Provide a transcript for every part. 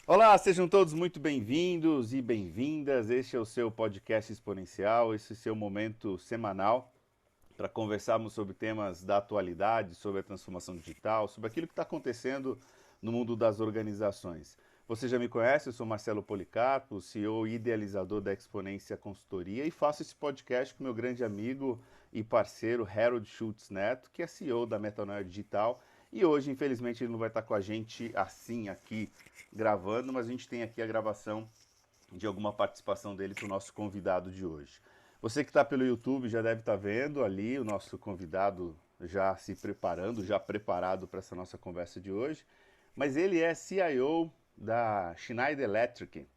Olá, sejam todos muito bem-vindos e bem-vindas. Este é o seu podcast exponencial, esse seu momento semanal para conversarmos sobre temas da atualidade, sobre a transformação digital, sobre aquilo que está acontecendo no mundo das organizações. Você já me conhece, eu sou Marcelo Policarpo, CEO e idealizador da Exponência Consultoria e faço esse podcast com meu grande amigo e parceiro Harold Schultz Neto, que é CEO da Metanoia Digital. E hoje, infelizmente, ele não vai estar com a gente assim aqui gravando, mas a gente tem aqui a gravação de alguma participação dele para o nosso convidado de hoje. Você que está pelo YouTube já deve estar vendo ali o nosso convidado já se preparando, já preparado para essa nossa conversa de hoje. Mas ele é CIO da Schneider Electric,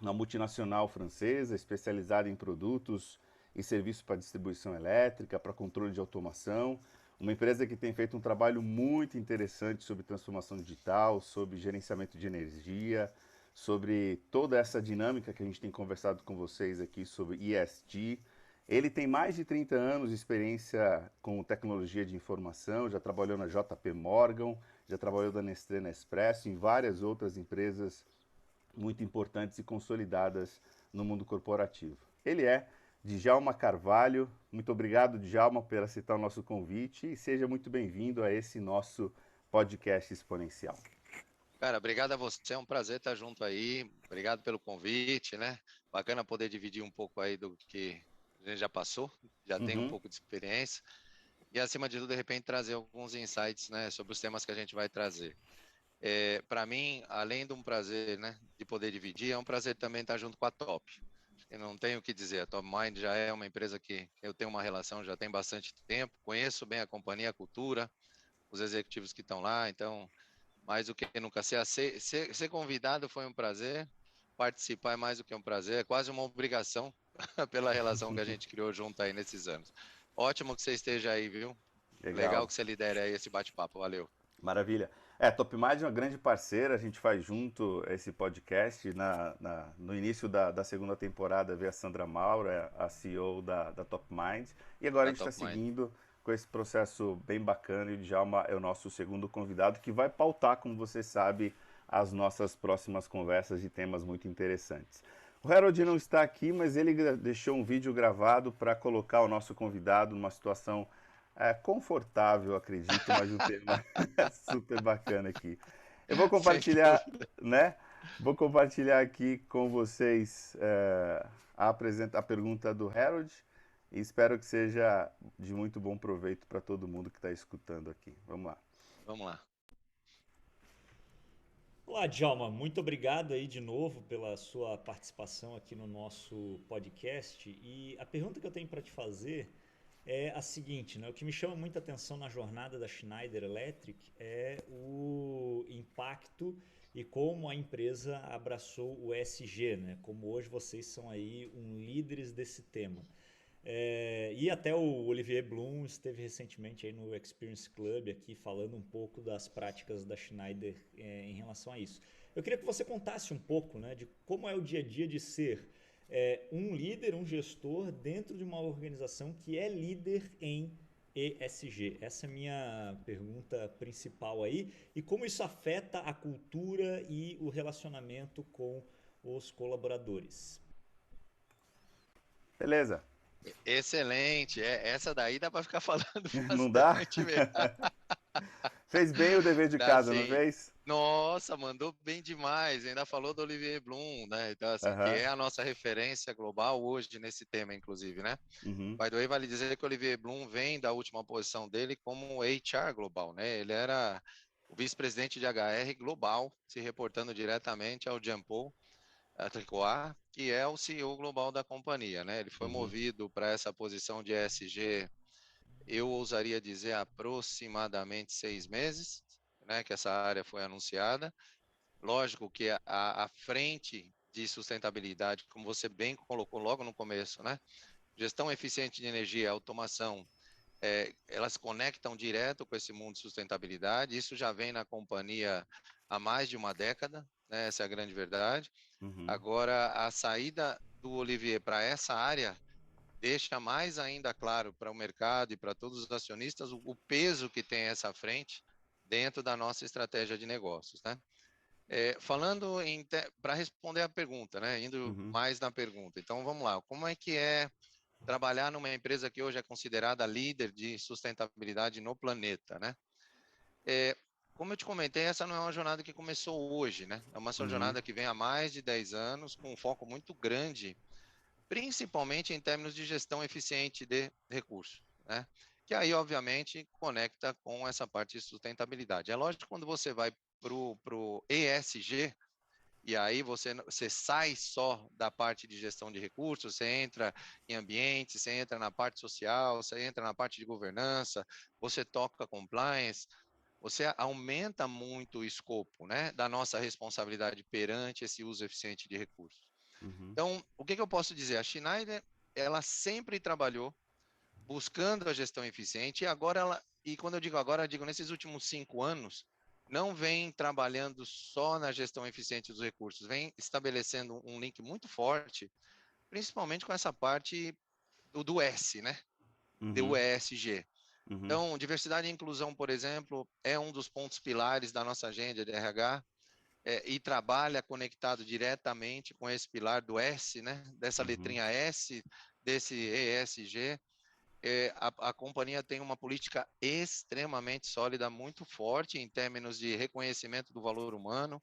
uma multinacional francesa especializada em produtos e serviços para distribuição elétrica, para controle de automação. Uma empresa que tem feito um trabalho muito interessante sobre transformação digital, sobre gerenciamento de energia, sobre toda essa dinâmica que a gente tem conversado com vocês aqui sobre ESG. Ele tem mais de 30 anos de experiência com tecnologia de informação, já trabalhou na JP Morgan, já trabalhou da Nestlé Nespresso, em várias outras empresas muito importantes e consolidadas no mundo corporativo. Ele é Djalma Carvalho. Muito obrigado, Djalma, por aceitar o nosso convite e seja muito bem-vindo a esse nosso podcast exponencial. Cara, obrigado a você, é um prazer estar junto aí. Obrigado pelo convite, né? Bacana poder dividir um pouco aí do que a gente já passou, já tem um Uhum. pouco de experiência e, acima de tudo, de repente, trazer alguns insights, né, sobre os temas que a gente vai trazer. Para mim, além de um prazer, né, de poder dividir, é um prazer também estar junto com a Top. Eu não tenho o que dizer, a Top Mind já é uma empresa que eu tenho uma relação já tem bastante tempo, conheço bem a companhia, a cultura, os executivos que estão lá, então mais do que nunca. Ser convidado foi um prazer, participar é mais do que um prazer, é quase uma obrigação pela relação que a gente criou junto aí nesses anos. Ótimo que você esteja aí, viu? Legal Legal. que você lidere aí esse bate-papo, valeu. Maravilha. Top Mind é uma grande parceira, a gente faz junto esse podcast. No início da segunda temporada veio a Sandra Maura, a CEO da Top Mind, e agora a Da gente está Top Mind. seguindo com esse processo bem bacana e o Djalma é o nosso segundo convidado que vai pautar, como você sabe, as nossas próximas conversas de temas muito interessantes. O Harold não está aqui, mas ele deixou um vídeo gravado para colocar o nosso convidado numa situação confortável, acredito, mas um tema super bacana aqui. Eu vou Sem compartilhar, dúvida. né? Vou compartilhar aqui com vocês a pergunta do Harold e espero que seja de muito bom proveito para todo mundo que está escutando aqui. Vamos lá. Vamos lá. Olá, Djalma, muito obrigado aí de novo pela sua participação aqui no nosso podcast. E a pergunta que eu tenho para te fazer é a seguinte, né? O que me chama muita atenção na jornada da Schneider Electric é o impacto e como a empresa abraçou o ESG, né? Como hoje vocês são aí líderes desse tema. E até o Olivier Blum esteve recentemente aí no Experience Club aqui falando um pouco das práticas da Schneider em relação a isso. Eu queria que você contasse um pouco, né, de como é o dia a dia de ser um líder, um gestor dentro de uma organização que é líder em ESG. Essa é a minha pergunta principal aí. E como isso afeta a cultura e o relacionamento com os colaboradores. Beleza. Excelente. Essa daí dá para ficar falando Não dá? bastante mesmo. Fez bem o dever de Dá casa, não sim. fez? Nossa, mandou bem demais. Ainda falou do Olivier Blum, né? Então, assim, que Aham. é a nossa referência global hoje nesse tema, inclusive, né? Uhum. By the way, vale dizer que o Olivier Blum vem da última posição dele como HR global, né? Ele era o vice-presidente de HR global, se reportando diretamente ao Jean-Paul Tricoire, que é o CEO global da companhia, né? Ele foi Uhum. movido para essa posição de ESG, eu ousaria dizer aproximadamente 6 meses, né? Que essa área foi anunciada. Lógico que a frente de sustentabilidade, como você bem colocou logo no começo, né? Gestão eficiente de energia, automação, elas conectam direto com esse mundo de sustentabilidade. Isso já vem na companhia há mais de uma década, né? Essa é a grande verdade. Uhum. Agora, a saída do Olivier para essa área deixa mais ainda claro para o mercado e para todos os acionistas o peso que tem essa frente dentro da nossa estratégia de negócios, né? Falando para responder a pergunta, né? Indo Uhum. mais na pergunta. Então, vamos lá. Como é que é trabalhar numa empresa que hoje é considerada líder de sustentabilidade no planeta, né? É, como eu te comentei, essa não é uma jornada que começou hoje, né? É uma Uhum. jornada que vem há mais de 10 anos, com um foco muito grande, principalmente em termos de gestão eficiente de recursos, né? Que aí, obviamente, conecta com essa parte de sustentabilidade. É lógico que quando você vai para o ESG, e aí você sai só da parte de gestão de recursos, você entra em ambiente, você entra na parte social, você entra na parte de governança, você toca compliance, você aumenta muito o escopo, né, da nossa responsabilidade perante esse uso eficiente de recursos. Uhum. Então, o que eu posso dizer? A Schneider, ela sempre trabalhou buscando a gestão eficiente, e quando eu digo agora, eu digo nesses últimos 5 anos, não vem trabalhando só na gestão eficiente dos recursos, vem estabelecendo um link muito forte, principalmente com essa parte do S, né? Do Uhum. ESG. Uhum. Então, diversidade e inclusão, por exemplo, é um dos pontos pilares da nossa agenda de RH, e trabalha conectado diretamente com esse pilar do S, né? Dessa Uhum. letrinha S, desse ESG. A companhia tem uma política extremamente sólida, muito forte em termos de reconhecimento do valor humano,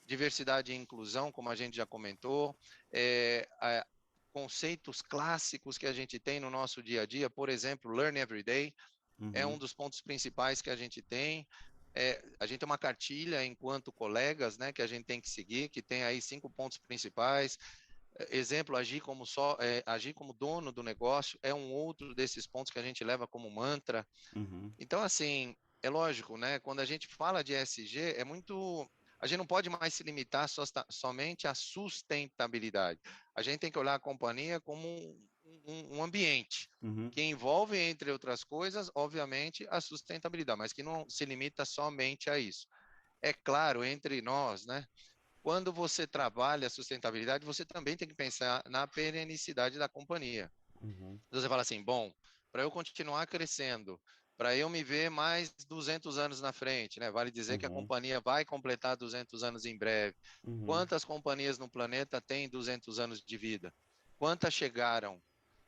diversidade e inclusão, como a gente já comentou, conceitos clássicos que a gente tem no nosso dia a dia, por exemplo, Learn Every Day, é um Uhum. dos pontos principais que a gente tem. A gente tem uma cartilha enquanto colegas, né, que a gente tem que seguir, que tem aí 5 pontos principais. Exemplo, agir como dono do negócio é um outro desses pontos que a gente leva como mantra. Uhum. Então, assim, é lógico, né? Quando a gente fala de ESG, é muito. A gente não pode mais se limitar somente à sustentabilidade. A gente tem que olhar a companhia como um ambiente Uhum. que envolve, entre outras coisas, obviamente, a sustentabilidade, mas que não se limita somente a isso. É claro, entre nós, né? Quando você trabalha a sustentabilidade, você também tem que pensar na perenicidade da companhia. Uhum. Então você fala assim, bom, para eu continuar crescendo, para eu me ver mais 200 anos na frente, né? Vale dizer que a Uhum. companhia vai completar 200 anos em breve. Uhum. Quantas companhias no planeta têm 200 anos de vida? Quantas chegaram?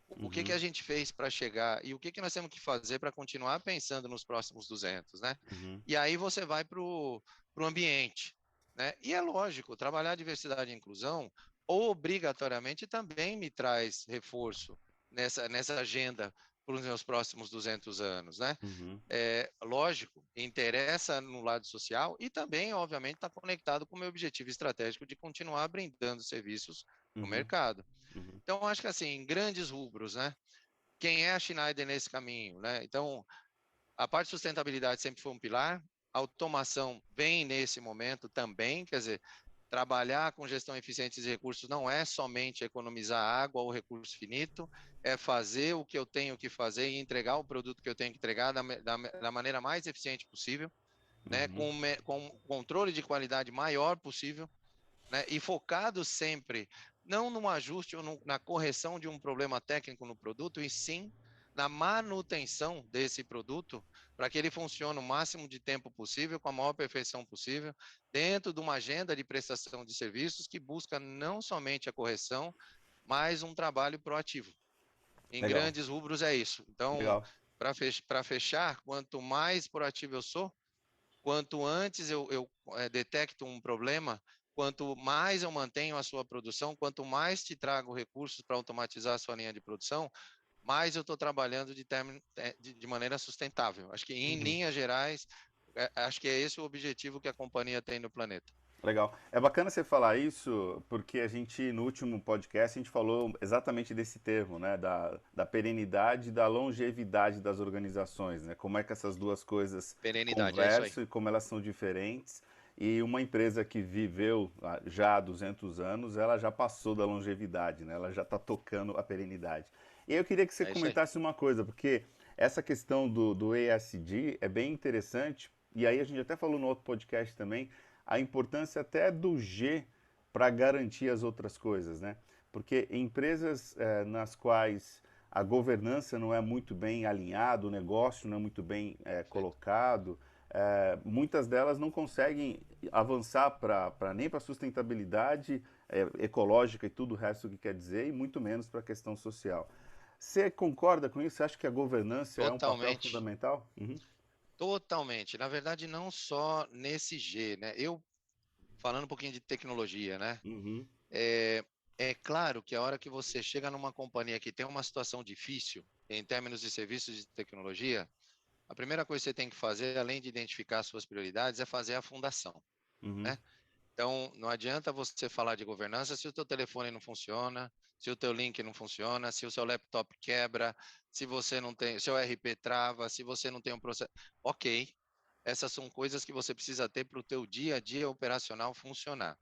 O que Uhum. a gente fez para chegar? E o que nós temos que fazer para continuar pensando nos próximos 200, né? Uhum. E aí você vai para o ambiente, né? E é lógico, trabalhar diversidade e inclusão obrigatoriamente também me traz reforço nessa agenda para os meus próximos 200 anos, né? Uhum. Lógico, interessa no lado social e também, obviamente, está conectado com o meu objetivo estratégico de continuar brindando serviços no Uhum. mercado. Uhum. Então, acho que assim, grandes rubros, né? Quem é a Schneider nesse caminho, né? Então, a parte de sustentabilidade sempre foi um pilar, a automação vem nesse momento também, quer dizer, trabalhar com gestão eficiente de recursos não é somente economizar água ou recurso finito, é fazer o que eu tenho que fazer e entregar o produto que eu tenho que entregar da maneira mais eficiente possível, né? Uhum. Com controle de qualidade maior possível, né? E focado sempre não no ajuste ou na correção de um problema técnico no produto, e sim na manutenção desse produto para que ele funcione o máximo de tempo possível, com a maior perfeição possível, dentro de uma agenda de prestação de serviços que busca não somente a correção, mas um trabalho proativo. Em Legal. grandes rubros é isso. Então, Legal. para fechar, quanto mais proativo eu sou, quanto antes eu detecto um problema, quanto mais eu mantenho a sua produção, quanto mais te trago recursos para automatizar a sua linha de produção, mais eu estou trabalhando de maneira sustentável. Acho que, em Uhum. linhas gerais, acho que é esse o objetivo que a companhia tem no planeta. Legal. É bacana você falar isso, porque a gente, no último podcast, a gente falou exatamente desse termo, né? Da perenidade e da longevidade das organizações, né? Como é que essas duas coisas Perenidade, é isso aí. conversam e como elas são diferentes. E uma empresa que viveu já há 200 anos, ela já passou da longevidade, né? Ela já está tocando a perenidade. E eu queria que você É isso aí. comentasse uma coisa, porque essa questão do ESG é bem interessante, e aí a gente até falou no outro podcast também, a importância até do G para garantir as outras coisas, né? Porque empresas nas quais a governança não é muito bem alinhada, o negócio não é muito bem Perfeito. colocado, muitas delas não conseguem avançar nem para a sustentabilidade ecológica e tudo o resto que quer dizer, e muito menos para a questão social. Você concorda com isso? Você acha que a governança é um papel Totalmente. fundamental? Uhum. Totalmente. Na verdade, não só nesse G, né? Eu, falando um pouquinho de tecnologia, né? Uhum. É claro que a hora que você chega numa companhia que tem uma situação difícil, em termos de serviços de tecnologia, a primeira coisa que você tem que fazer, além de identificar suas prioridades, é fazer a fundação, Uhum. né? Então, não adianta você falar de governança se o teu telefone não funciona, se o teu link não funciona, se o seu laptop quebra, se você não tem, seu RP trava, se você não tem um processo. Ok, essas são coisas que você precisa ter para o teu dia a dia operacional funcionar.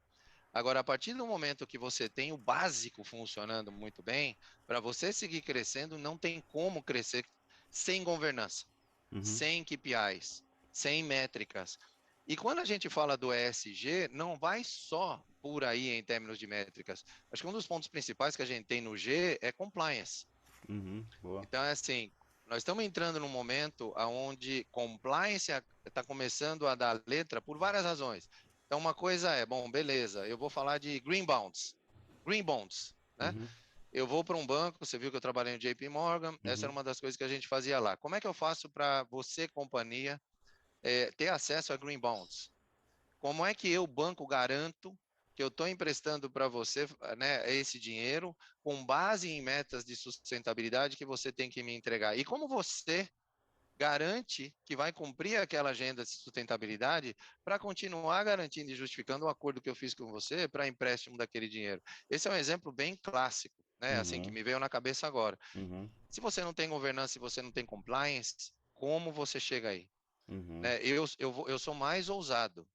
Agora, a partir do momento que você tem o básico funcionando muito bem, para você seguir crescendo, não tem como crescer sem governança, Uhum. sem KPIs, sem métricas. E quando a gente fala do ESG, não vai só por aí em termos de métricas. Acho que um dos pontos principais que a gente tem no G é compliance. Uhum. Boa. Então, é assim, nós estamos entrando num momento onde compliance está começando a dar letra por várias razões. Então, uma coisa é, bom, beleza, eu vou falar de green bonds, né? Uhum. Eu vou para um banco, você viu que eu trabalhei no JP Morgan, essa era Uhum. uma das coisas que a gente fazia lá. Como é que eu faço para você, companhia, ter acesso a green bonds? Como é que eu, banco, garanto que eu estou emprestando para você, né, esse dinheiro com base em metas de sustentabilidade que você tem que me entregar? E como você garante que vai cumprir aquela agenda de sustentabilidade para continuar garantindo e justificando o acordo que eu fiz com você para empréstimo daquele dinheiro? Esse é um exemplo bem clássico, né, assim, que Uhum. me veio na cabeça agora. Uhum. Se você não tem governança, se você não tem compliance, como você chega aí? Uhum. Né? Eu sou mais ousado.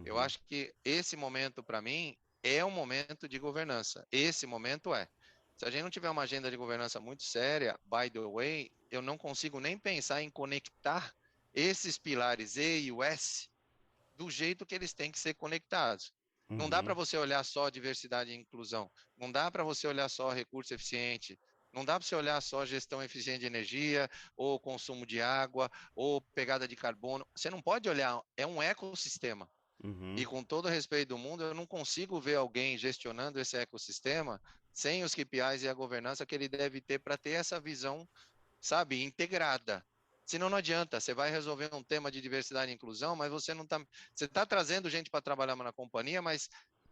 Eu Uhum. acho que esse momento, para mim, é um momento de governança. Esse momento é. Se a gente não tiver uma agenda de governança muito séria, by the way, eu não consigo nem pensar em conectar esses pilares E e o S do jeito que eles têm que ser conectados. Não dá para Uhum. você olhar só diversidade e inclusão. Não dá para você olhar só recurso eficiente. Não dá para você olhar só gestão eficiente de energia, ou consumo de água, ou pegada de carbono. Você não pode olhar, é um ecossistema. E Uhum. com todo o respeito do mundo, eu não consigo ver alguém gestionando esse ecossistema sem os KPIs e a governança que ele deve ter para ter essa visão, sabe, integrada. Senão não adianta, você vai resolver um tema de diversidade e inclusão, mas você não está, você está trazendo gente para trabalhar na companhia, mas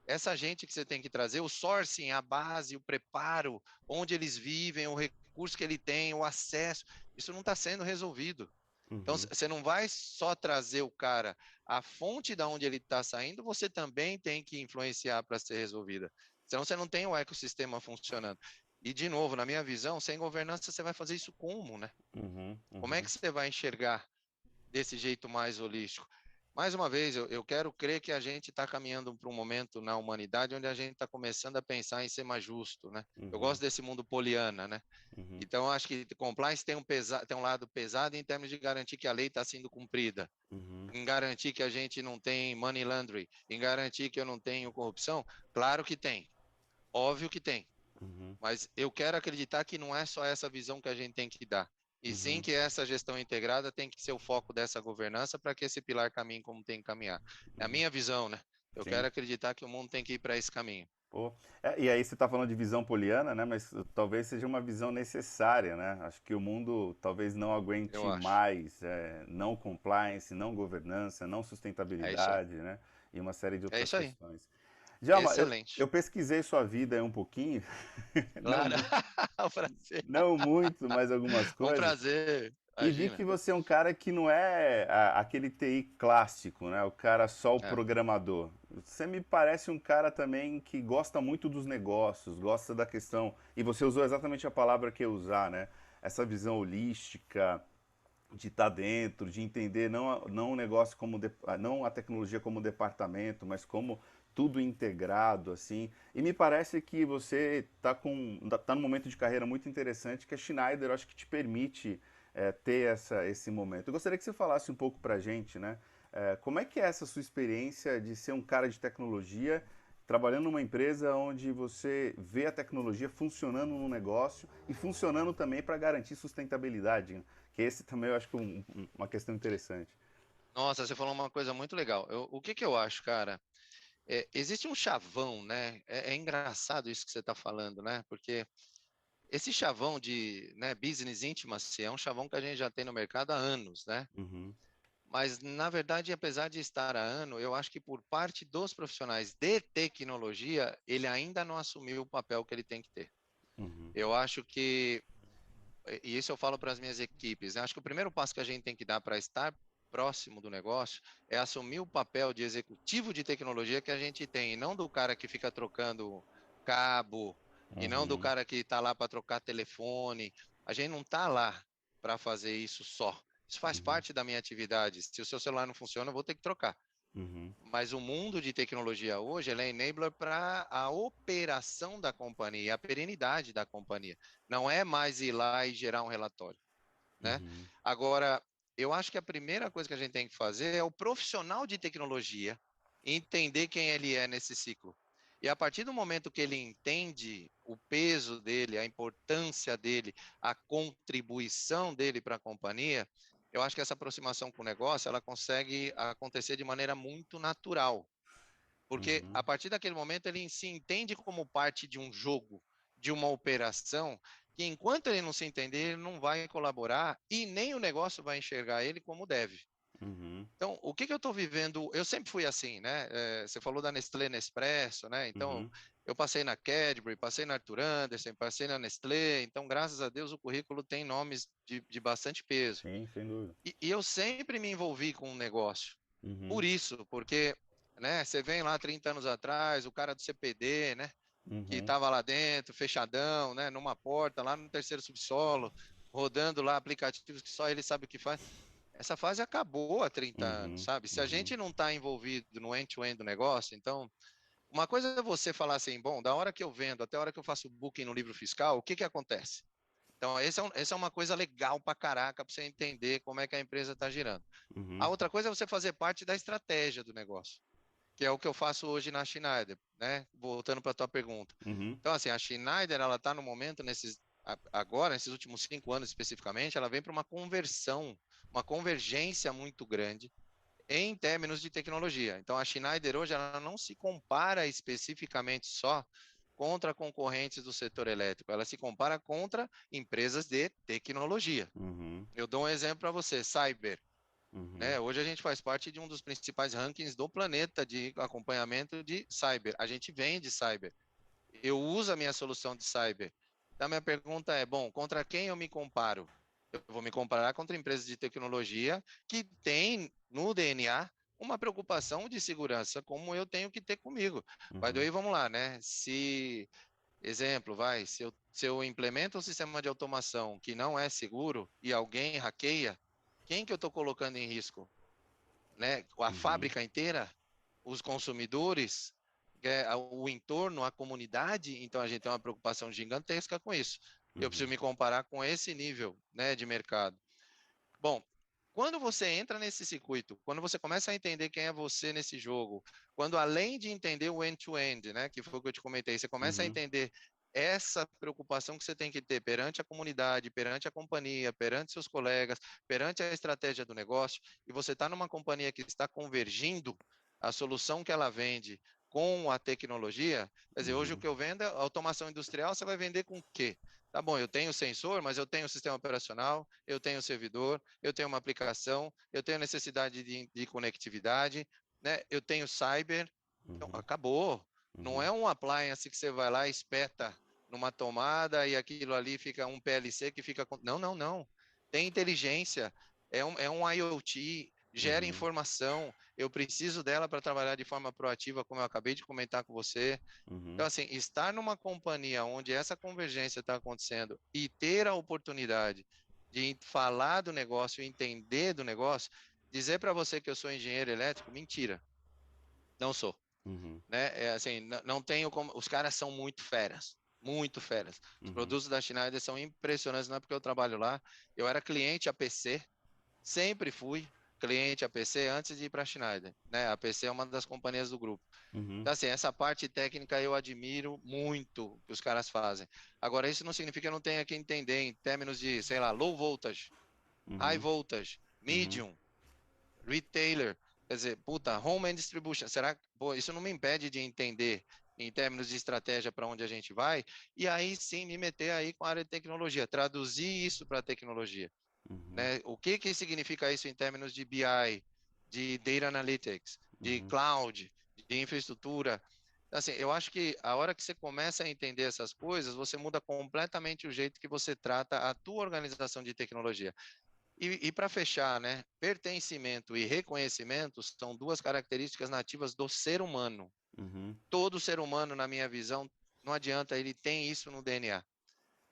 essa gente que você tem que trazer, o sourcing, a base, o preparo, onde eles vivem, o recurso que ele tem, o acesso, isso não está sendo resolvido. Então, Uhum. você não vai só trazer o cara, a fonte da onde ele está saindo, você também tem que influenciar para ser resolvida. Senão você não tem o ecossistema funcionando. E, de novo, na minha visão, sem governança, você vai fazer isso como, né? Uhum. Como é Uhum. que você vai enxergar desse jeito mais holístico? Mais uma vez, eu quero crer que a gente está caminhando para um momento na humanidade onde a gente está começando a pensar em ser mais justo, né? Eu Uhum. gosto desse mundo poliana, né? Uhum. Então, eu acho que compliance tem um lado pesado em termos de garantir que a lei está sendo cumprida, Uhum. em garantir que a gente não tem money laundering, em garantir que eu não tenho corrupção. Claro que tem, óbvio que tem. Uhum. Mas eu quero acreditar que não é só essa visão que a gente tem que dar. E sim Uhum. que essa gestão integrada tem que ser o foco dessa governança para que esse pilar caminhe como tem que caminhar. É a Uhum. minha visão, né? Eu Sim. quero acreditar que o mundo tem que ir para esse caminho. Pô. E aí você está falando de visão poliana, né? Mas talvez seja uma visão necessária, né? Acho que o mundo talvez não Eu aguente acho. mais não compliance, não governança, não É isso aí. sustentabilidade, né? E uma série de É outras isso aí. questões. Djalma, eu Excelente. pesquisei sua vida aí um pouquinho, não, Claro. Um prazer. não muito, mas algumas Um coisas. prazer. E vi que Imagina. você é um cara que não é aquele TI clássico, né? O cara só o É. programador. Você me parece um cara também que gosta muito dos negócios, gosta da questão. E você usou exatamente a palavra que eu usar, né? Essa visão holística de estar dentro, de entender não o negócio como não a tecnologia como departamento, mas como tudo integrado assim. E me parece que você tá num momento de carreira muito interessante que a Schneider eu acho que te permite ter esse momento. Eu gostaria que você falasse um pouco para a gente, né? Como é que é essa sua experiência de ser um cara de tecnologia trabalhando numa empresa onde você vê a tecnologia funcionando no negócio e funcionando também para garantir sustentabilidade, né? Que esse também eu acho que é uma questão interessante. Nossa, você falou uma coisa muito legal. O que que eu acho, cara? Existe um chavão, né? É engraçado isso que você está falando, né? Porque esse chavão de, né, business intimacy é um chavão que a gente já tem no mercado há anos, né? Uhum, Mas, na verdade, apesar de estar há ano, eu acho que por parte dos profissionais de tecnologia, ele ainda não assumiu o papel que ele tem que ter. uhum, Eu acho que, e isso eu falo para as minhas equipes, né? Acho que o primeiro passo que a gente tem que dar para estar próximo do negócio é assumir o papel de executivo de tecnologia que a gente tem, e não do cara que fica trocando cabo, e não do uhum, cara que está lá para trocar telefone. A gente não está lá para fazer isso só. Isso faz uhum, parte da minha atividade. Se o seu celular não funciona, eu vou ter que trocar. uhum, Mas o mundo de tecnologia hoje, ele é enabler para a operação da companhia, a perenidade da companhia. Não é mais ir lá e gerar um relatório, né? uhum, Agora, eu acho que a primeira coisa que a gente tem que fazer é o profissional de tecnologia entender quem ele é nesse ciclo. E a partir do momento que ele entende o peso dele, a importância dele, a contribuição dele para a companhia, eu acho que essa aproximação com o negócio, ela consegue acontecer de maneira muito natural. Porque uhum, a partir daquele momento ele se entende como parte de um jogo, de uma operação, que enquanto ele não se entender, ele não vai colaborar e nem o negócio vai enxergar ele como deve. uhum, Então, o que que eu estou vivendo? Eu sempre fui assim, né? Você falou da Nestlé Nespresso, né? Então, uhum. eu passei na Cadbury, passei na Arthur Andersen, passei na Nestlé. Então, graças a Deus, o currículo tem nomes de bastante peso. Sim, sem dúvida. E eu sempre me envolvi com o negócio. Por Uhum, isso, porque, né, você vem lá 30 anos atrás, o cara do CPD, né, que uhum, estava lá dentro, fechadão, né, numa porta, lá no terceiro subsolo, rodando lá aplicativos que só ele sabe o que faz. Essa fase acabou há 30 anos, uhum, sabe? Se a uhum, gente não está envolvido no end-to-end do negócio, então, uma coisa é você falar assim, bom, da hora que eu vendo até a hora que eu faço o booking no livro fiscal, o que que acontece? Então, essa é uma coisa legal pra caraca, para você entender como é que a empresa está girando. A uhum, outra coisa é você fazer parte da estratégia do negócio, que é o que eu faço hoje na Schneider, né? Voltando para a tua pergunta. uhum, Então, assim, a Schneider, ela está no momento, agora, nesses últimos 5 anos especificamente, ela vem para uma conversão, uma convergência muito grande em termos de tecnologia. Então, a Schneider hoje, ela não se compara especificamente só contra concorrentes do setor elétrico, ela se compara contra empresas de tecnologia. uhum, Eu dou um exemplo para você, Cyber. uhum, Né? Hoje a gente faz parte de um dos principais rankings do planeta de acompanhamento de cyber. A gente vende cyber. Eu uso a minha solução de cyber. Então, a minha pergunta é: bom, contra quem eu me comparo? Eu vou me comparar contra empresas de tecnologia que têm no DNA uma preocupação de segurança, como eu tenho que ter comigo. Vai uhum, daí, vamos lá, né? Exemplo, se eu implemento um sistema de automação que não é seguro e alguém hackeia, quem que eu estou colocando em risco? Né? A uhum, fábrica inteira, os consumidores, o entorno, a comunidade, então a gente tem uma preocupação gigantesca com isso. Eu preciso uhum, me comparar com esse nível, né, de mercado. Bom, quando você entra nesse circuito, quando você começa a entender quem é você nesse jogo, quando além de entender o end-to-end, né, que foi o que eu te comentei, você começa a uhum, entender essa preocupação que você tem que ter perante a comunidade, perante a companhia, perante seus colegas, perante a estratégia do negócio, e você está numa companhia que está convergindo a solução que ela vende com a tecnologia, quer dizer, hoje o uhum, que eu vendo é automação industrial, você vai vender com o quê? Tá bom, eu tenho sensor, mas eu tenho sistema operacional, eu tenho servidor, eu tenho uma aplicação, eu tenho necessidade de conectividade, né? Eu tenho cyber, então uhum, acabou. Não uhum, é um appliance que você vai lá e espeta numa tomada e aquilo ali fica um PLC que fica. Não, não, não. Tem inteligência, é um IoT, gera uhum, informação. Eu preciso dela para trabalhar de forma proativa, como eu acabei de comentar com você. uhum, Então, assim, estar numa companhia onde essa convergência está acontecendo e ter a oportunidade de falar do negócio, entender do negócio, dizer para você que eu sou engenheiro elétrico, mentira, não sou, uhum, né? É assim, não tenho como, os caras são muito feras, muito feras. Os uhum, produtos da Schneider são impressionantes, não é porque eu trabalho lá, eu era cliente APC, sempre fui cliente APC antes de ir para a Schneider, né? A APC é uma das companhias do grupo. uhum, Então, assim, essa parte técnica eu admiro muito que os caras fazem. Agora, isso não significa que eu não tenha que entender em termos de, sei lá, low voltage, high uhum, voltage, uhum, medium. retailer, quer dizer, puta, home and distribution, será que, pô, isso não me impede de entender em termos de estratégia para onde a gente vai, e aí sim me meter aí com a área de tecnologia, traduzir isso para tecnologia, Uhum, né? O que que significa isso em termos de BI, de data analytics, de uhum, cloud, de infraestrutura? Assim, eu acho que a hora que você começa a entender essas coisas, você muda completamente o jeito que você trata a tua organização de tecnologia. E para fechar, né, pertencimento e reconhecimento são duas características nativas do ser humano. uhum, Todo ser humano, na minha visão, não adianta, ele tem isso no DNA.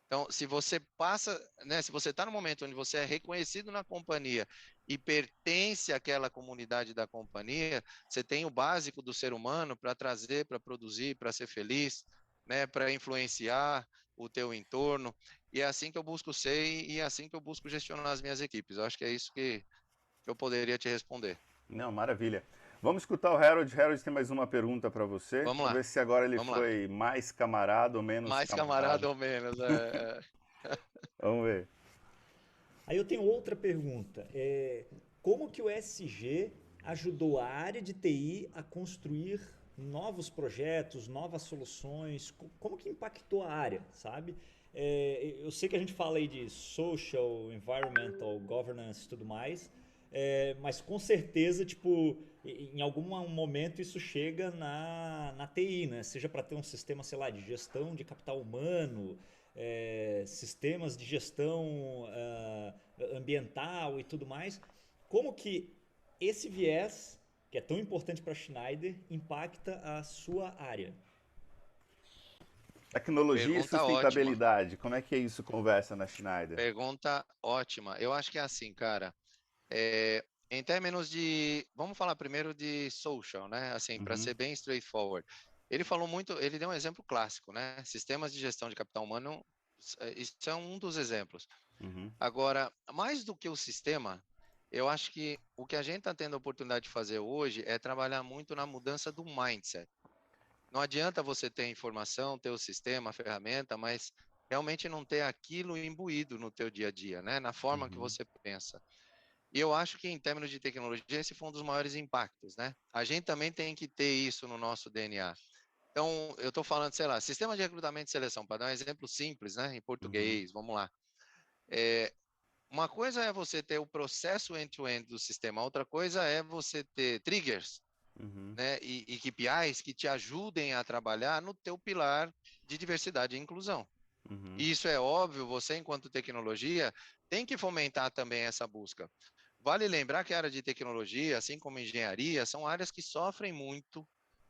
Então, se você passa, né, se você está no momento onde você é reconhecido na companhia e pertence àquela comunidade da companhia, você tem o básico do ser humano para trazer, para produzir, para ser feliz, né, para influenciar o teu entorno. E é assim que eu busco ser e é assim que eu busco gestionar as minhas equipes. Eu acho que é isso que eu poderia te responder. Não, maravilha. Vamos escutar o Harold. Harold tem mais uma pergunta para você. Vamos Vamos lá, ver se agora ele vamos lá. foi mais camarada ou menos Mais camarada. camarada ou menos. Vamos ver. Aí eu tenho outra pergunta. Como que o SG ajudou a área de TI a construir novos projetos, novas soluções? Como que impactou a área, sabe? Eu sei que a gente fala aí de social, environmental, governance e tudo mais, mas com certeza, tipo, em algum momento isso chega na TI, né? Seja para ter um sistema, sei lá, de gestão de capital humano, sistemas de gestão ambiental e tudo mais. Como que esse viés, que é tão importante para a Schneider, impacta a sua área? Tecnologia e Pergunta ótima. sustentabilidade. Como é que isso conversa na Schneider? Pergunta ótima. Eu acho que é assim, cara. Em termos de, vamos falar primeiro de social, né? Assim, para Uhum, ser bem straightforward. Ele falou muito, ele deu um exemplo clássico, né? Sistemas de gestão de capital humano, isso é um dos exemplos. uhum, Agora, mais do que o sistema, eu acho que o que a gente está tendo a oportunidade de fazer hoje é trabalhar muito na mudança do mindset. Não adianta você ter informação, ter o sistema, a ferramenta, mas realmente não ter aquilo imbuído no teu dia a dia, né? Na forma que uhum, você pensa. E eu acho que em termos de tecnologia, esse foi um dos maiores impactos, né? A gente também tem que ter isso no nosso DNA. Então, eu estou falando, sei lá, sistema de recrutamento e seleção, para dar um exemplo simples, né? Em uhum, português, vamos lá. É, uma coisa é você ter o processo end-to-end do sistema, outra coisa é você ter triggers, uhum, né? E KPIs que te ajudem a trabalhar no teu pilar de diversidade e inclusão. uhum, E isso é óbvio, você, enquanto tecnologia, tem que fomentar também essa busca. Vale lembrar que a área de tecnologia, assim como engenharia, são áreas que sofrem muito,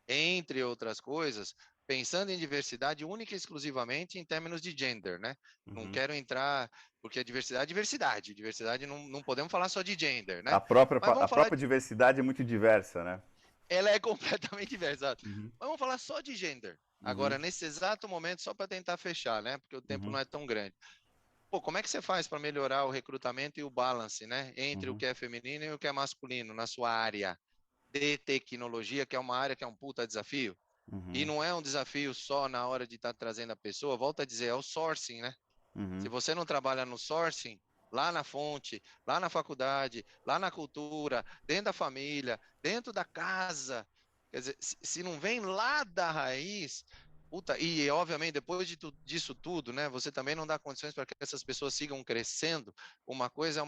entre outras coisas, pensando em diversidade única e exclusivamente em termos de gender, né? Não uhum. quero entrar, porque a diversidade é diversidade. Diversidade não podemos falar só de gender, né? A própria, Mas a vamos falar, própria diversidade é muito diversa, né? ela é completamente diversa. Uhum, Mas vamos falar só de gender. uhum, Agora, nesse exato momento, só para tentar fechar, né? Porque o tempo uhum, não é tão grande. Pô, como é que você faz para melhorar o recrutamento e o balance, né, entre o uhum, que é feminino e o que é masculino na sua área de tecnologia, que é uma área que é um puta desafio? E uhum, não é um desafio só na hora de estar trazendo a pessoa, volta a dizer, é o sourcing, né? Se uhum, você não trabalha no sourcing, lá na fonte, lá na faculdade, lá na cultura, dentro da família, dentro da casa, quer dizer, se não vem lá da raiz, puta, e obviamente depois disso tudo, né, você também não dá condições para que essas pessoas sigam crescendo. Uma coisa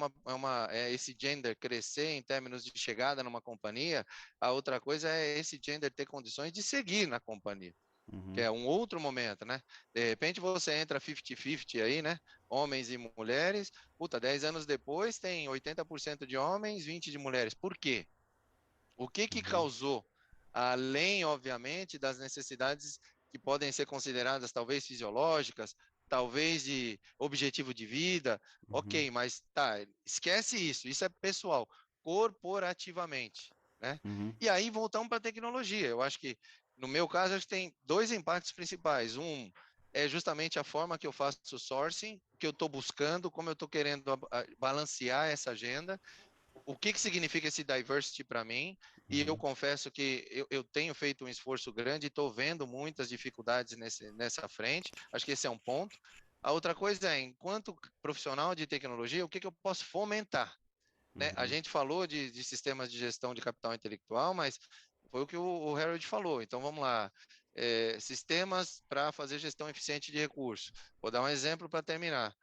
é esse gender crescer em termos de chegada numa companhia, a outra coisa é esse gender ter condições de seguir na companhia, que uhum, é um outro momento, né? De repente você entra 50-50 aí, né? Homens e mulheres, puta, 10 anos depois tem 80% de homens, 20% de mulheres. Por quê? O que que uhum, causou? Além, obviamente, das necessidades que podem ser consideradas talvez fisiológicas, talvez de objetivo de vida, uhum, ok, mas tá, esquece isso, isso é pessoal, corporativamente, né? uhum, E aí voltamos para a tecnologia. Eu acho que, no meu caso, acho que tem dois impactos principais. Um é justamente a forma que eu faço o sourcing, que eu estou buscando, como eu estou querendo balancear essa agenda, o que significa esse diversity para mim, e eu uhum, confesso que eu tenho feito um esforço grande e estou vendo muitas dificuldades nessa frente, acho que esse é um ponto. A outra coisa é, enquanto profissional de tecnologia, o que eu posso fomentar? né? A gente falou de sistemas de gestão de capital intelectual, mas foi o que o Harold falou. Então, vamos lá. Sistemas para fazer gestão eficiente de recursos. Vou dar um exemplo para terminar.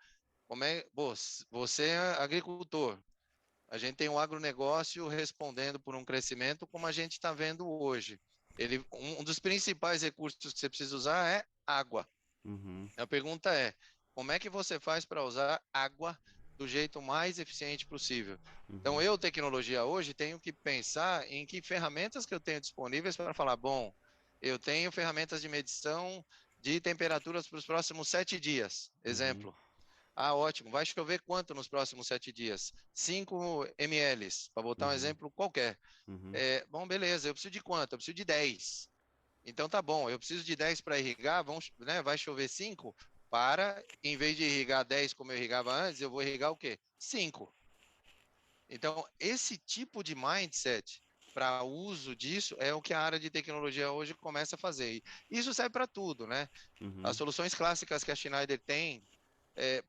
Você é agricultor. A gente tem um agronegócio respondendo por um crescimento como a gente está vendo hoje. Um dos principais recursos que você precisa usar é água. A pergunta é, como é que você faz para usar água do jeito mais eficiente possível? Então, eu, tecnologia hoje, tenho que pensar em que ferramentas que eu tenho disponíveis para falar, bom, eu tenho ferramentas de medição de temperaturas para os próximos 7 dias, exemplo. Ah, ótimo. Vai chover quanto nos próximos 7 dias? 5 ml, para botar um exemplo qualquer. Bom, beleza. Eu preciso de quanto? Eu preciso de 10. Então tá bom. Eu preciso de 10 para irrigar. Vai chover 5. Em vez de irrigar 10 como eu irrigava antes, eu vou irrigar o quê? 5. Então, esse tipo de mindset para uso disso é o que a área de tecnologia hoje começa a fazer. E isso serve para tudo, né? As soluções clássicas que a Schneider tem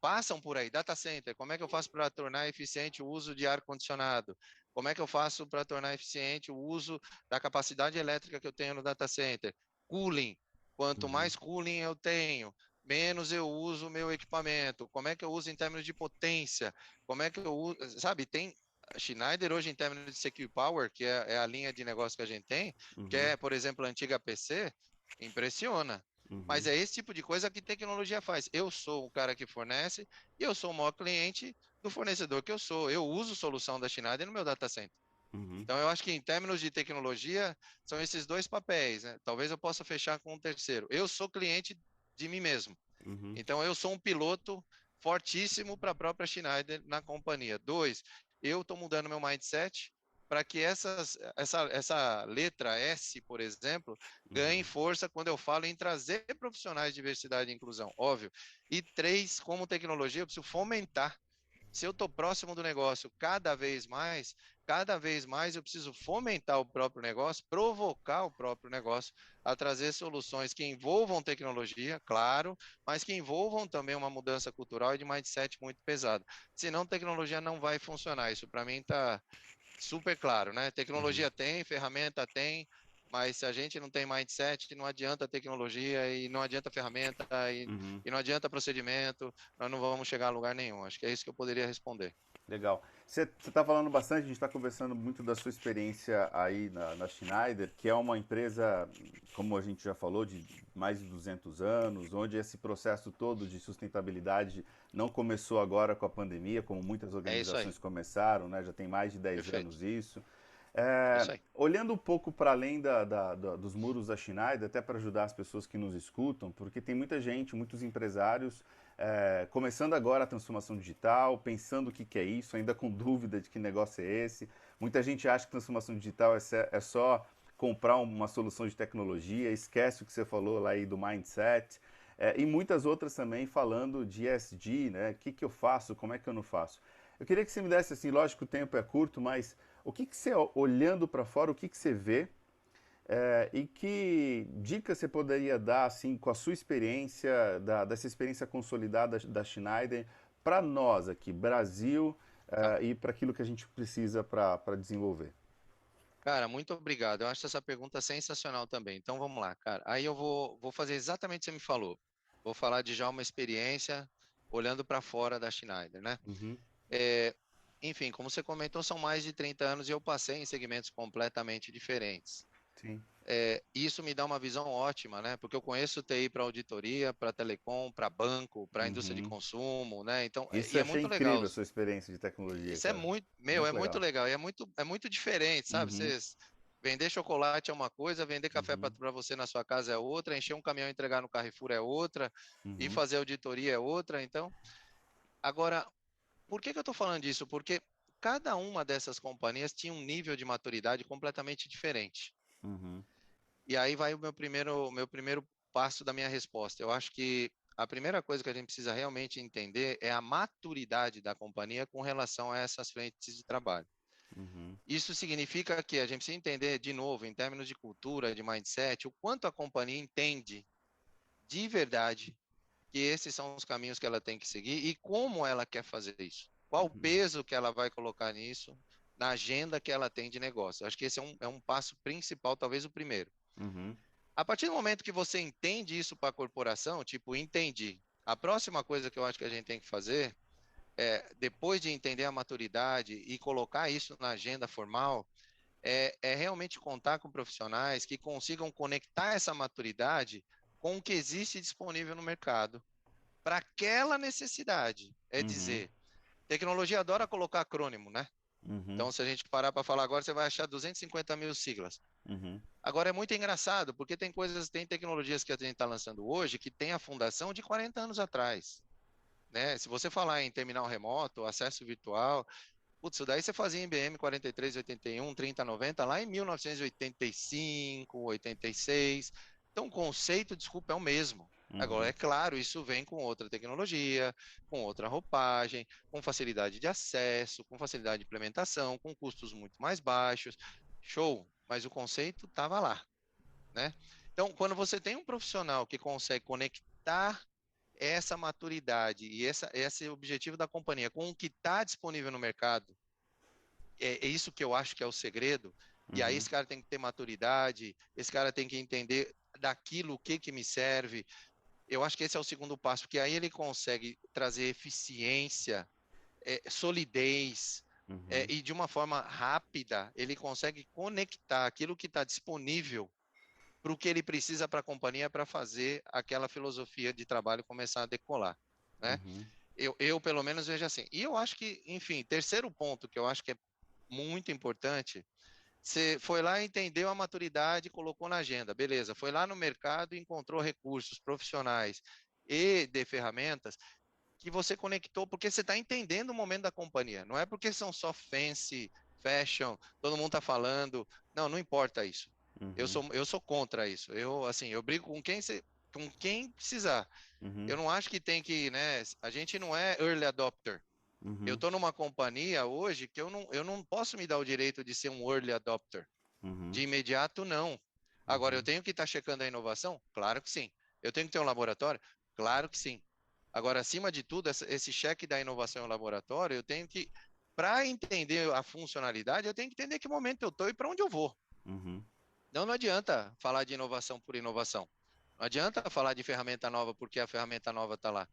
passam por aí. Data center, como é que eu faço para tornar eficiente o uso de ar-condicionado? Como é que eu faço para tornar eficiente o uso da capacidade elétrica que eu tenho no data center? Cooling, quanto mais cooling eu tenho, menos eu uso o meu equipamento. Como é que eu uso em termos de potência? Como é que eu uso, sabe, tem a Schneider hoje em termos de Secure Power, que é a linha de negócio que a gente tem, que é, por exemplo, a antiga PC, impressiona. Mas é esse tipo de coisa que tecnologia faz. Eu sou o cara que fornece e eu sou o maior cliente do fornecedor que eu sou. Eu uso solução da Schneider no meu data center. Então, eu acho que em termos de tecnologia, são esses dois papéis, né? Talvez eu possa fechar com um terceiro. Eu sou cliente de mim mesmo. Então, eu sou um piloto fortíssimo para a própria Schneider na companhia. 2, eu estou mudando meu mindset para que essa letra S, por exemplo, ganhe força quando eu falo em trazer profissionais de diversidade e inclusão, óbvio. E 3, como tecnologia, eu preciso fomentar. Se eu estou próximo do negócio cada vez mais eu preciso fomentar o próprio negócio, provocar o próprio negócio a trazer soluções que envolvam tecnologia, claro, mas que envolvam também uma mudança cultural e de mindset muito pesado. Senão, tecnologia não vai funcionar. Isso para mim está super claro, né? Tecnologia tem, ferramenta tem, mas se a gente não tem mindset, não adianta tecnologia e não adianta ferramenta e não adianta procedimento, nós não vamos chegar a lugar nenhum. Acho que é isso que eu poderia responder. Legal. Você está falando bastante, a gente está conversando muito da sua experiência aí na Schneider, que é uma empresa, como a gente já falou, de mais de 200 anos, onde esse processo todo de sustentabilidade não começou agora com a pandemia, como muitas É isso aí. organizações começaram, né? Já tem mais de 10 Perfeito. anos isso. É isso aí. Olhando um pouco para além dos muros da Schneider, até para ajudar as pessoas que nos escutam, porque tem muita gente, muitos empresários começando agora a transformação digital, pensando o que é isso, ainda com dúvida de que negócio é esse. Muita gente acha que transformação digital é só comprar uma solução de tecnologia, esquece o que você falou lá aí do mindset. E muitas outras também falando de ESG, né? O que eu faço, como é que eu não faço? Eu queria que você me desse, assim, lógico que o tempo é curto, mas o que você, olhando para fora, o que você vê e que dica você poderia dar, assim, com a sua experiência, dessa experiência consolidada da Schneider, para nós aqui, Brasil, e para aquilo que a gente precisa para desenvolver? Cara, muito obrigado. Eu acho essa pergunta sensacional também. Então vamos lá, cara. Aí eu vou fazer exatamente o que você me falou. Vou falar de já uma experiência olhando para fora da Schneider, né? Uhum, É, enfim, como você comentou, são mais de 30 anos e eu passei em segmentos completamente diferentes. sim. Isso me dá uma visão ótima, né? Porque eu conheço TI para auditoria, para telecom, para banco, para indústria de Uhum. consumo, né? Então, Isso e eu é achei muito legal. incrível a sua experiência de tecnologia, Isso é cara. muito, meu, é Muito muito legal. legal. E é muito diferente, sabe? Uhum, Vocês vender chocolate é uma coisa, vender café uhum, para você na sua casa é outra, encher um caminhão e entregar no Carrefour é outra, e uhum, fazer auditoria é outra. Então, agora, por que eu estou falando disso? Porque cada uma dessas companhias tinha um nível de maturidade completamente diferente. uhum, E aí vai o meu primeiro passo da minha resposta. Eu acho que a primeira coisa que a gente precisa realmente entender é a maturidade da companhia com relação a essas frentes de trabalho. uhum, Isso significa que a gente precisa entender, de novo, em termos de cultura, de mindset, o quanto a companhia entende de verdade que esses são os caminhos que ela tem que seguir e como ela quer fazer isso. qual o peso que ela vai colocar nisso, na agenda que ela tem de negócio. Acho que esse é um passo principal, talvez o primeiro. Uhum. A partir do momento que você entende isso para a corporação, tipo, entendi. A próxima coisa que eu acho que a gente tem que fazer depois de entender a maturidade e colocar isso na agenda formal, é realmente contar com profissionais que consigam conectar essa maturidade com o que existe disponível no mercado para aquela necessidade. É Uhum. dizer, tecnologia adora colocar acrônimo, né? Uhum. Então, se a gente parar para falar agora, você vai achar 250 mil siglas. Uhum. Agora, é muito engraçado, porque tem tecnologias que a gente está lançando hoje que tem a fundação de 40 anos atrás. Né? Se você falar em terminal remoto, acesso virtual, putz, isso daí você fazia em IBM 4381, 3090 lá em 1985, 86. Então, o conceito, desculpa, é o mesmo. Agora, Uhum. é claro, isso vem com outra tecnologia, com outra roupagem, com facilidade de acesso, com facilidade de implementação, com custos muito mais baixos. Show, mas o conceito estava lá, né? Então, quando você tem um profissional que consegue conectar essa maturidade e esse objetivo da companhia com o que está disponível no mercado, é isso que eu acho que é o segredo. E aí Uhum. esse cara tem que ter maturidade, esse cara tem que entender daquilo o que me serve. Eu acho que esse é o segundo passo, porque aí ele consegue trazer eficiência, solidez, Uhum. e de uma forma rápida, ele consegue conectar aquilo que está disponível para o que ele precisa para a companhia para fazer aquela filosofia de trabalho começar a decolar, né? Uhum. Eu pelo menos vejo assim. E eu acho que, enfim, terceiro ponto que eu acho que é muito importante, você foi lá, entendeu a maturidade, colocou na agenda, beleza. Foi lá no mercado e encontrou recursos profissionais e de ferramentas que você conectou, porque você está entendendo o momento da companhia. Não é porque são só fancy, fashion, todo mundo está falando. Não, não importa isso. Uhum. Eu sou contra isso. Eu brigo com quem precisar. Uhum. Eu não acho que tem que, né? A gente não é early adopter. Eu Uhum. estou numa companhia hoje que eu não posso me dar o direito de ser um early adopter. Uhum. De imediato, não. Agora, eu Uhum. tenho que estar checando a inovação? Claro que sim. Eu tenho que ter um laboratório? Claro que sim. Agora, acima de tudo, esse cheque da inovação em laboratório, eu tenho que, para entender a funcionalidade, eu tenho que entender que momento eu estou e para onde eu vou. Uhum. Não, não adianta falar de inovação por inovação. Não adianta falar de ferramenta nova porque a ferramenta nova está lá.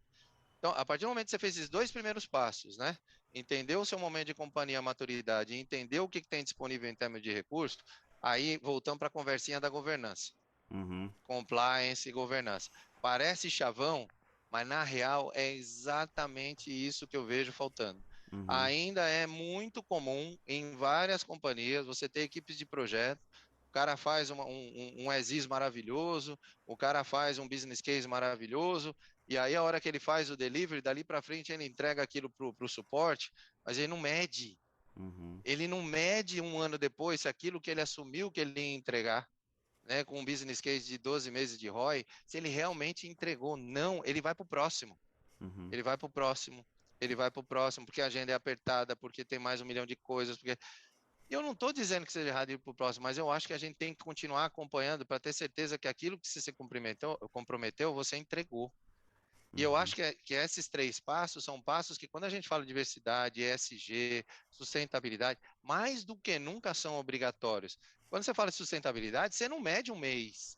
Então, a partir do momento que você fez esses dois primeiros passos, né? Entendeu o seu momento de companhia, maturidade, e entendeu o que tem disponível em termos de recurso, aí voltamos para a conversinha da governança. Uhum. Compliance e governança. Parece chavão, mas na real é exatamente isso que eu vejo faltando. Uhum. Ainda é muito comum em várias companhias você ter equipes de projeto, o cara faz um ESIS maravilhoso, o cara faz um business case maravilhoso, e aí a hora que ele faz o delivery, dali para frente ele entrega aquilo para o suporte, mas ele não mede. Uhum. Ele não mede um ano depois se aquilo que ele assumiu que ele ia entregar, né, com um business case de 12 meses de ROI, se ele realmente entregou. Não, ele vai para o próximo. Uhum. Ele vai para o próximo. Ele vai para o próximo, porque a agenda é apertada, porque tem mais 1 milhão de coisas. Porque eu não estou dizendo que seja errado ir para o próximo, mas eu acho que a gente tem que continuar acompanhando para ter certeza que aquilo que você se comprometeu, você entregou. E eu Uhum. acho que esses três passos são passos que, quando a gente fala de diversidade, ESG, sustentabilidade, mais do que nunca são obrigatórios. Quando você fala de sustentabilidade, você não mede um mês,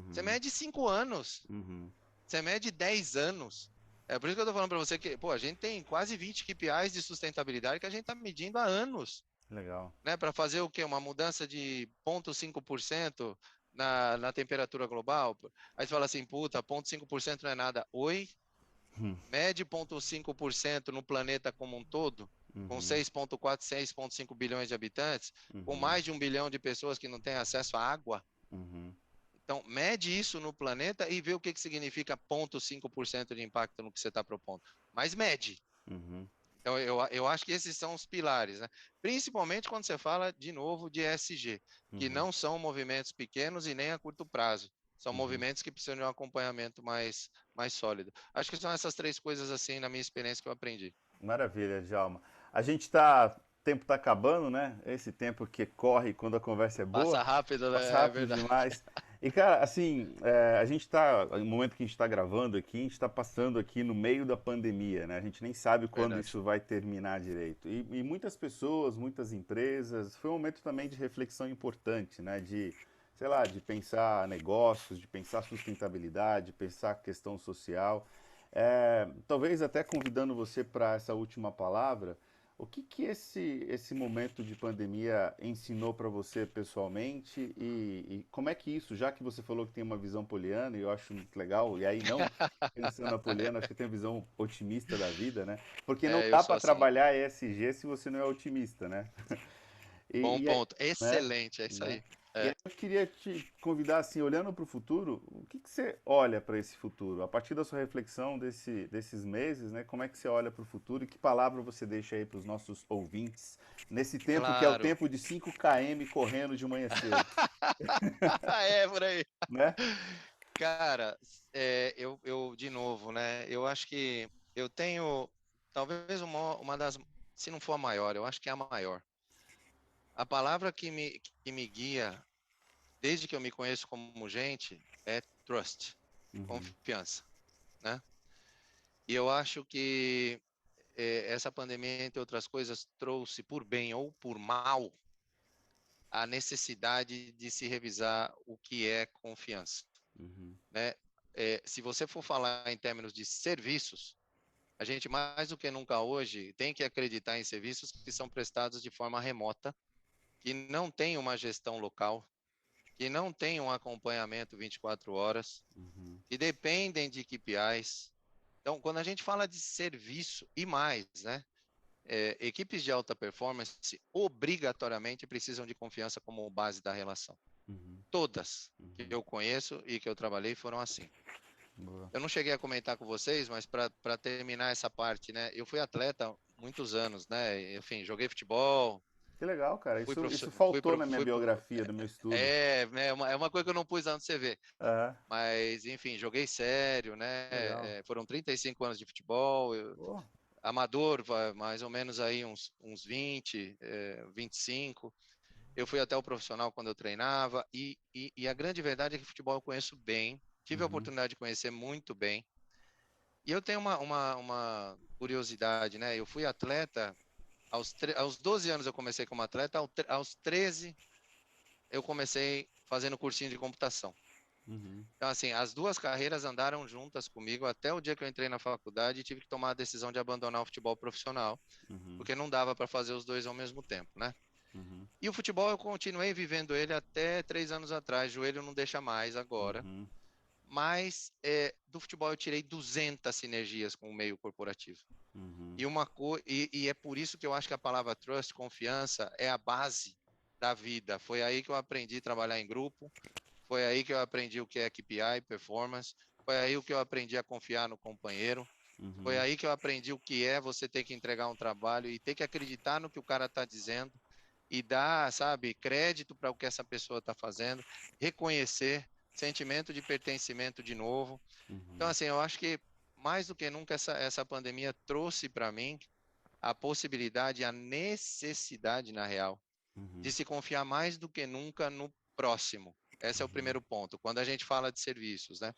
você Uhum. mede 5 anos, Uhum. você mede 10 anos. É por isso que eu estou falando para você que, pô, a gente tem quase 20 KPIs de sustentabilidade que a gente está medindo há anos, Legal. né? Para fazer o quê? Uma mudança de 0,5% na temperatura global. Aí você fala assim, puta, 0,5% não é nada. Oi? Hum. Mede 0,5% no planeta como um todo, com Uhum. 6,4, 6,5 bilhões de habitantes, com Uhum. mais de 1 bilhão de pessoas que não têm acesso à água. Uhum. Então, mede isso no planeta e vê o que significa 0,5% de impacto no que você está propondo. Mas mede. Uhum. Então, eu acho que esses são os pilares, né? Principalmente quando você fala, de novo, de ESG, que Uhum. não são movimentos pequenos e nem a curto prazo. São Uhum. movimentos que precisam de um acompanhamento mais sólido. Acho que são essas três coisas, assim, na minha experiência, que eu aprendi. Maravilha, Djalma. A gente tá. O tempo tá acabando, né? Esse tempo que corre quando a conversa é boa. Passa rápido, Passa né? É rápido verdade. demais. E, cara, assim, a gente tá, no momento que a gente está gravando aqui, a gente está passando aqui no meio da pandemia, né? A gente nem sabe quando Verdade. isso vai terminar direito. E muitas pessoas, muitas empresas, foi um momento também de reflexão importante, né? De, sei lá, de pensar negócios, de pensar sustentabilidade, de pensar questão social. Talvez até convidando você para essa última palavra, o que que esse momento de pandemia ensinou para você pessoalmente e como é que isso, já que você falou que tem uma visão poliana, e eu acho muito legal, e aí não pensando na poliana, acho que tem uma visão otimista da vida, né? Porque não Eu dá sou para assim. trabalhar ESG se você não é otimista, né? Bom E aí, ponto. né? Excelente, é isso Né? aí. E aí É. eu queria te convidar assim, olhando para o futuro, o que que você olha para esse futuro? A partir da sua reflexão desses meses, né? Como é que você olha para o futuro e que palavra você deixa aí para os nossos ouvintes nesse tempo que é o Claro. tempo de 5 km correndo de manhã cedo, É, por aí. né? Cara, eu, de novo, né? Eu acho que eu tenho, talvez uma das, se não for a maior, eu acho que é a maior. A palavra que me guia, desde que eu me conheço como gente, é trust, Uhum, confiança, né? E eu acho que essa pandemia, entre outras coisas, trouxe, por bem ou por mal, a necessidade de se revisar o que é confiança, uhum, né? Se você for falar em termos de serviços, a gente mais do que nunca hoje tem que acreditar em serviços que são prestados de forma remota, que não tem uma gestão local, que não tem um acompanhamento 24 horas, uhum, que dependem de KPIs. Então, quando a gente fala de serviço e mais, né? Equipes de alta performance obrigatoriamente precisam de confiança como base da relação. uhum, Todas que uhum. eu conheço e que eu trabalhei foram assim. Boa. Eu não cheguei a comentar com vocês, mas para terminar essa parte, né? Eu fui atleta muitos anos, né? Enfim, joguei futebol, Que legal, cara. fui Isso profissional, faltou na minha biografia, do meu estudo. é uma coisa que eu não pus lá no CV. Ah, Mas, enfim, joguei sério, legal. né? Foram 35 anos de futebol, Pô, amador, mais ou menos aí uns 20, 25. Eu fui até o profissional quando eu treinava, e a grande verdade é que futebol eu conheço bem, tive a uhum, oportunidade de conhecer muito bem. E eu tenho uma curiosidade, né? Eu fui atleta, aos 12 anos eu comecei como atleta, aos 13 eu comecei fazendo cursinho de computação. uhum, Então, assim, as duas carreiras andaram juntas comigo até o dia que eu entrei na faculdade e tive que tomar a decisão de abandonar o futebol profissional, uhum, porque não dava para fazer os dois ao mesmo tempo, né? uhum, E o futebol eu continuei vivendo ele até 3 anos atrás, joelho não deixa mais agora, uhum, mas do futebol eu tirei 200 sinergias com o meio corporativo. uhum, E é por isso que eu acho que a palavra trust, confiança, é a base da vida. Foi aí que eu aprendi a trabalhar em grupo, foi aí que eu aprendi o que é KPI, performance, foi aí o que eu aprendi a confiar no companheiro, foi uhum, aí que eu aprendi o que é você ter que entregar um trabalho e ter que acreditar no que o cara está dizendo e dar, sabe, crédito para o que essa pessoa está fazendo, reconhecer, sentimento de pertencimento de novo. Então, uhum, assim, eu acho que mais do que nunca essa pandemia trouxe para mim a possibilidade, a necessidade, na real, de uhum, se confiar mais do que nunca no próximo. Esse é o uhum, primeiro ponto. Quando a gente fala de serviços, né?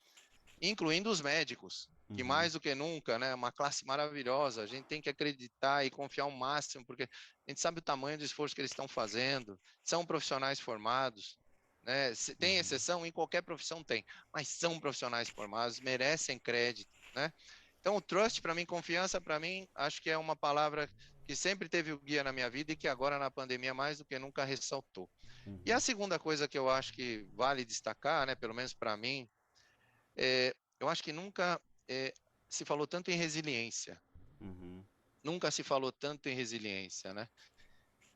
Incluindo os médicos, que uhum, mais do que nunca, né, uma classe maravilhosa, a gente tem que acreditar e confiar ao máximo, porque a gente sabe o tamanho do esforço que eles estão fazendo, são profissionais formados, né? Tem uhum, exceção, em qualquer profissão tem, mas são profissionais formados, merecem crédito, né? Então, o trust, para mim, confiança, para mim, acho que é uma palavra que sempre teve o guia na minha vida e que agora na pandemia mais do que nunca ressaltou. E a uhum, segunda coisa que eu acho que vale destacar, né, pelo menos para mim, eu acho que nunca se falou tanto em resiliência, uhum, nunca se falou tanto em resiliência, né?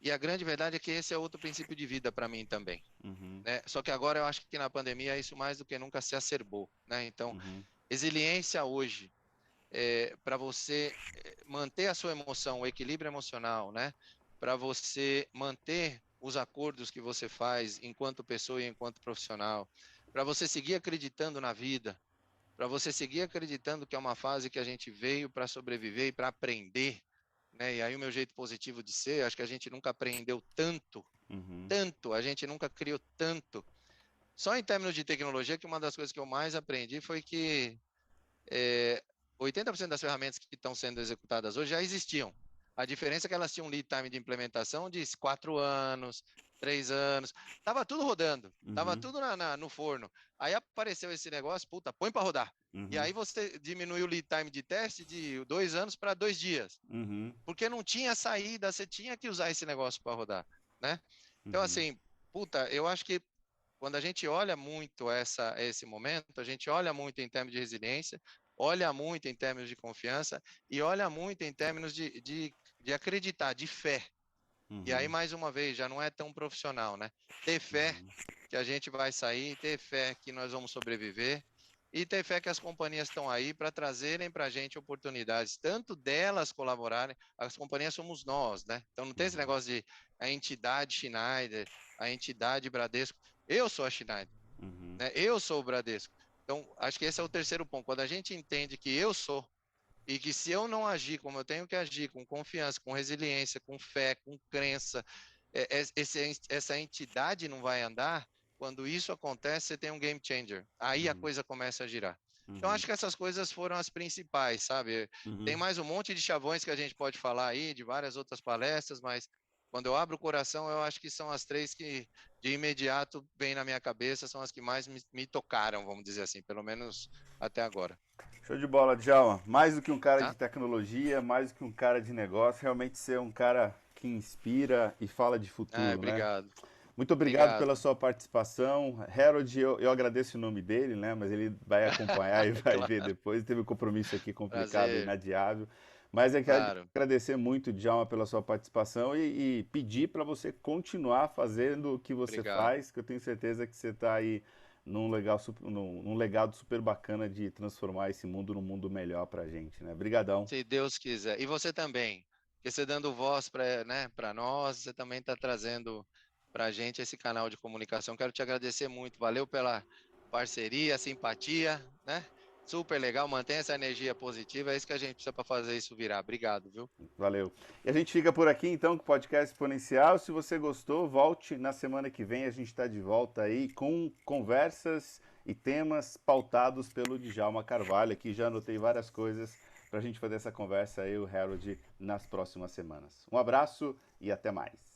E a grande verdade é que esse é outro princípio de vida para mim também, uhum, né? Só que agora eu acho que na pandemia isso mais do que nunca se acerbou, né? Então, uhum, resiliência hoje, para você manter a sua emoção, o equilíbrio emocional, né? Para você manter os acordos que você faz enquanto pessoa e enquanto profissional, para você seguir acreditando na vida, para você seguir acreditando que é uma fase que a gente veio para sobreviver e para aprender, né? E aí o meu jeito positivo de ser, acho que a gente nunca aprendeu tanto, uhum, tanto, a gente nunca criou tanto. Só em termos de tecnologia, que uma das coisas que eu mais aprendi foi que é, 80% das ferramentas que estão sendo executadas hoje já existiam. A diferença é que elas tinham um lead time de implementação de 4 anos, 3 anos. Tava tudo rodando, tava Uhum, tudo no forno. Aí apareceu esse negócio, puta, põe para rodar. E uhum, aí você diminui o lead time de teste de 2 anos para 2 dias. uhum, Porque não tinha saída, você tinha que usar esse negócio para rodar, né? Então, uhum, assim, puta, eu acho que quando a gente olha muito esse momento, a gente olha muito em termos de resiliência, olha muito em termos de confiança e olha muito em termos de acreditar, de fé. E aí, uhum, mais uma vez, já não é tão profissional, né? Ter fé uhum, que a gente vai sair, ter fé que nós vamos sobreviver e ter fé que as companhias estão aí para trazerem para a gente oportunidades, tanto delas colaborarem, as companhias somos nós, né? Então não tem esse uhum, negócio de a entidade Schneider, a entidade Bradesco. Eu sou a Schneider, uhum, né? Eu sou o Bradesco. Então, acho que esse é o terceiro ponto. Quando a gente entende que eu sou e que se eu não agir como eu tenho que agir, com confiança, com resiliência, com fé, com crença, essa entidade não vai andar. Quando isso acontece, você tem um game changer. Aí a uhum, coisa começa a girar. Então, uhum, acho que essas coisas foram as principais, sabe? Tem uhum. mais um monte de chavões que a gente pode falar aí, de várias outras palestras, mas quando eu abro o coração, eu acho que são as três que de imediato vêm na minha cabeça, são as que mais me tocaram, vamos dizer assim, pelo menos até agora. Show de bola, Djalma. Mais do que um cara de Tá? tecnologia, mais do que um cara de negócio, realmente ser um cara que inspira e fala de Ah, futuro, né? obrigado. Muito obrigado Obrigado. pela sua participação. Harold, eu agradeço o nome dele, né? Mas ele vai acompanhar e vai ver Claro. depois. Teve um compromisso aqui complicado e Prazer. inadiável. Mas eu quero Claro. agradecer muito, Djalma, pela sua participação e pedir para você continuar fazendo o que você Obrigado. faz, que eu tenho certeza que você está aí num legado super bacana de transformar esse mundo num mundo melhor para a gente, né? Obrigadão. Se Deus quiser. E você também. Porque você dando voz para, né, para nós, você também está trazendo para a gente esse canal de comunicação. Quero te agradecer muito. Valeu pela parceria, simpatia, né? Super legal. Mantenha essa energia positiva. É isso que a gente precisa para fazer isso virar. Obrigado, viu? Valeu. E a gente fica por aqui então com o podcast Exponencial. Se você gostou, volte na semana que vem. A gente está de volta aí com conversas e temas pautados pelo Djalma Carvalho. Aqui já anotei várias coisas para a gente fazer essa conversa aí, o Harold, nas próximas semanas. Um abraço e até mais.